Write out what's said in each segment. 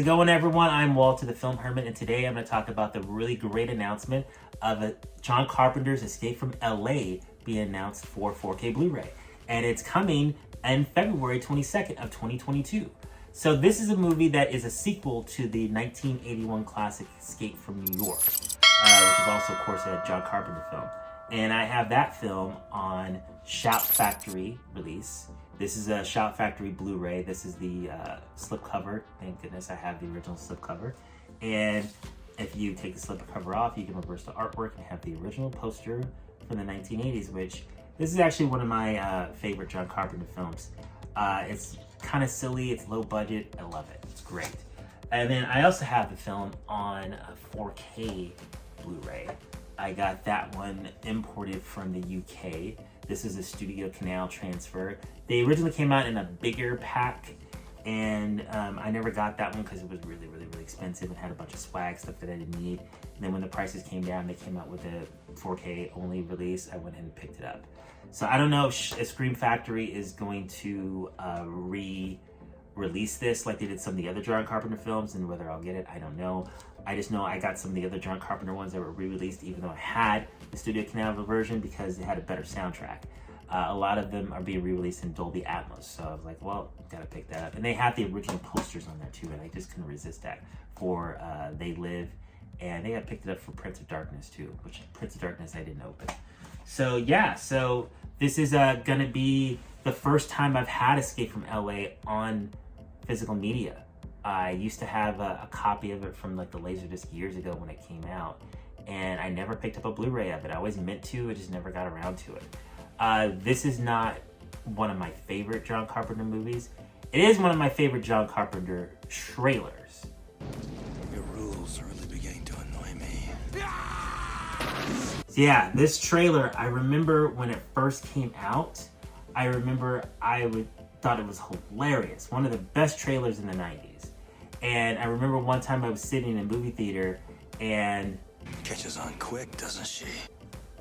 it going, everyone? I'm Walter the Film Hermit, and today I'm going to talk about the really great announcement of John Carpenter's Escape from LA being announced for 4K Blu-ray. And it's coming on February 22nd of 2022. So this is a movie that is a sequel to the 1981 classic Escape from New York, which is also, of course, a John Carpenter film. And I have that film on Shout Factory release. This is a Shout Factory Blu-ray. This is the slipcover. Thank goodness I have the original slipcover. And if you take the slipcover off, you can reverse the artwork and have the original poster from the 1980s, which this is actually one of my favorite John Carpenter films. It's kind of silly. It's low budget. I love it. It's great. And then I also have the film on a 4K Blu-ray. I got that one imported from the UK. This is a Studio Canal transfer. They originally came out in a bigger pack, and I never got that one because it was really expensive and had a bunch of swag stuff that I didn't need. And then when the prices came down, they came out with a 4K only release. I went ahead and picked it up. So I don't know if Scream Factory is going to re-release this like they did some of the other John Carpenter films, and whether I'll get it, I don't know. I just know I got some of the other John Carpenter ones that were re-released, even though I had the Studio Canal version, because they had a better soundtrack. A lot of them are being re-released in Dolby Atmos, so I was like, well, gotta pick that up. And they had the original posters on there too, and I just couldn't resist that for They Live, and they got picked it up for Prince of Darkness too, which Prince of Darkness I didn't open. So yeah, so this is gonna be the first time I've had Escape from LA on physical media. I used to have a copy of it from like the Laserdisc years ago when it came out, and I never picked up a Blu-ray of it. I always meant to, I just never got around to it. This is not one of my favorite John Carpenter movies. It is one of my favorite John Carpenter trailers. Your rules are really beginning to annoy me. So yeah, this trailer, I remember when it first came out, I remember thought it was hilarious. One of the best trailers in the 90s. And I remember one time I was sitting in a movie theater and... Catches on quick, doesn't she?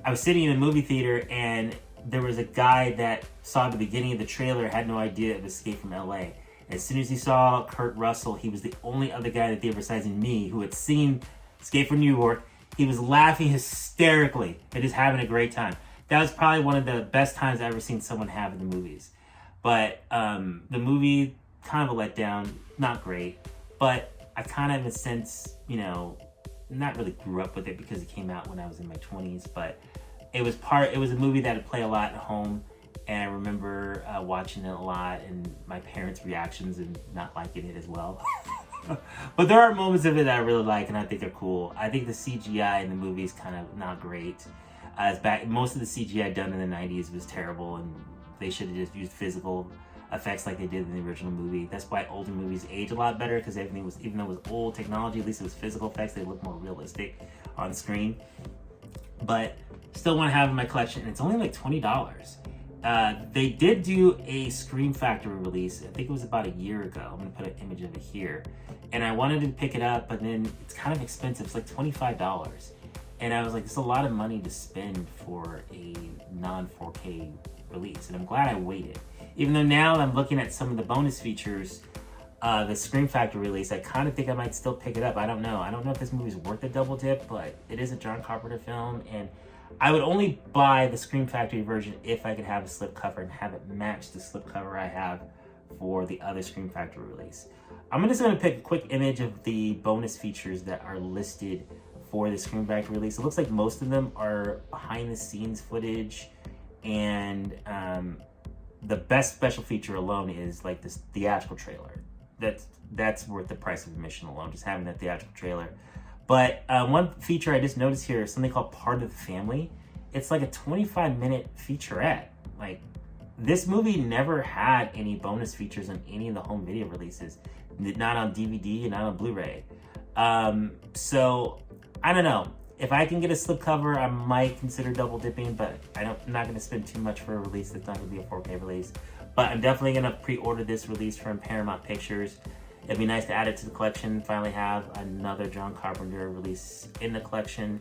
I was sitting in a movie theater and there was a guy that saw the beginning of the trailer, had no idea it was Escape from LA. And as soon as he saw Kurt Russell, he was the only other guy that they were besides me who had seen Escape from New York. He was laughing hysterically and just having a great time. That was probably one of the best times I've ever seen someone have in the movies. But the movie, kind of a letdown, not great. But I kind of, in a sense, you know, not really grew up with it because it came out when I was in my 20s. But it was a movie that I'd play a lot at home. And I remember watching it a lot and my parents' reactions and not liking it as well. But there are moments of it that I really like and I think are cool. I think the CGI in the movie is kind of not great. Most of the CGI done in the 90s was terrible, and they should have just used physical effects like they did in the original movie. That's why older movies age a lot better, because everything was, even though it was old technology, at least it was physical effects. They look more realistic on screen. But still want to have in my collection, and it's only like $20. They did do a Scream Factory release. I think it was about a year ago. I'm gonna put an image of it here. And I wanted to pick it up, but then it's kind of expensive. It's like $25. And I was like, it's a lot of money to spend for a non-4K release. And I'm glad I waited. Even though now I'm looking at some of the bonus features, the Scream Factory release, I kind of think I might still pick it up. I don't know. I don't know if this movie's worth a double dip, but it is a John Carpenter film. And I would only buy the Scream Factory version if I could have a slipcover and have it match the slipcover I have for the other Scream Factory release. I'm just going to pick a quick image of the bonus features that are listed for the Scream Factory release. It looks like most of them are behind the scenes footage, and the best special feature alone is like this theatrical trailer. That's worth the price of admission alone, just having that theatrical trailer. But one feature I just noticed here is something called Part of the Family. It's like a 25-minute featurette. Like, this movie never had any bonus features on any of the home video releases. Not on DVD and not on Blu-ray. So, I don't know. If I can get a slipcover, I might consider double dipping, but I'm not going to spend too much for a release that's not going to be a 4K release. But I'm definitely going to pre-order this release from Paramount Pictures. It'd be nice to add it to the collection, finally have another John Carpenter release in the collection.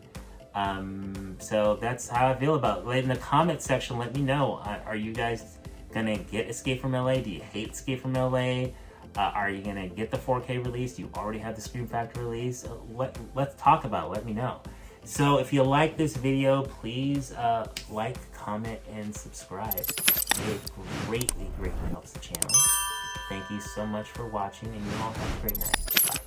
So that's how I feel about it. In the comment section, let me know. Are you guys going to get Escape from LA? Do you hate Escape from LA? Are you gonna get the 4K release? Do you already have the Scream Factory release? Let's talk about it. Let me know. So if you like this video, please like, comment, and subscribe. It greatly helps the channel. Thank you so much for watching, and you all have a great night. Bye.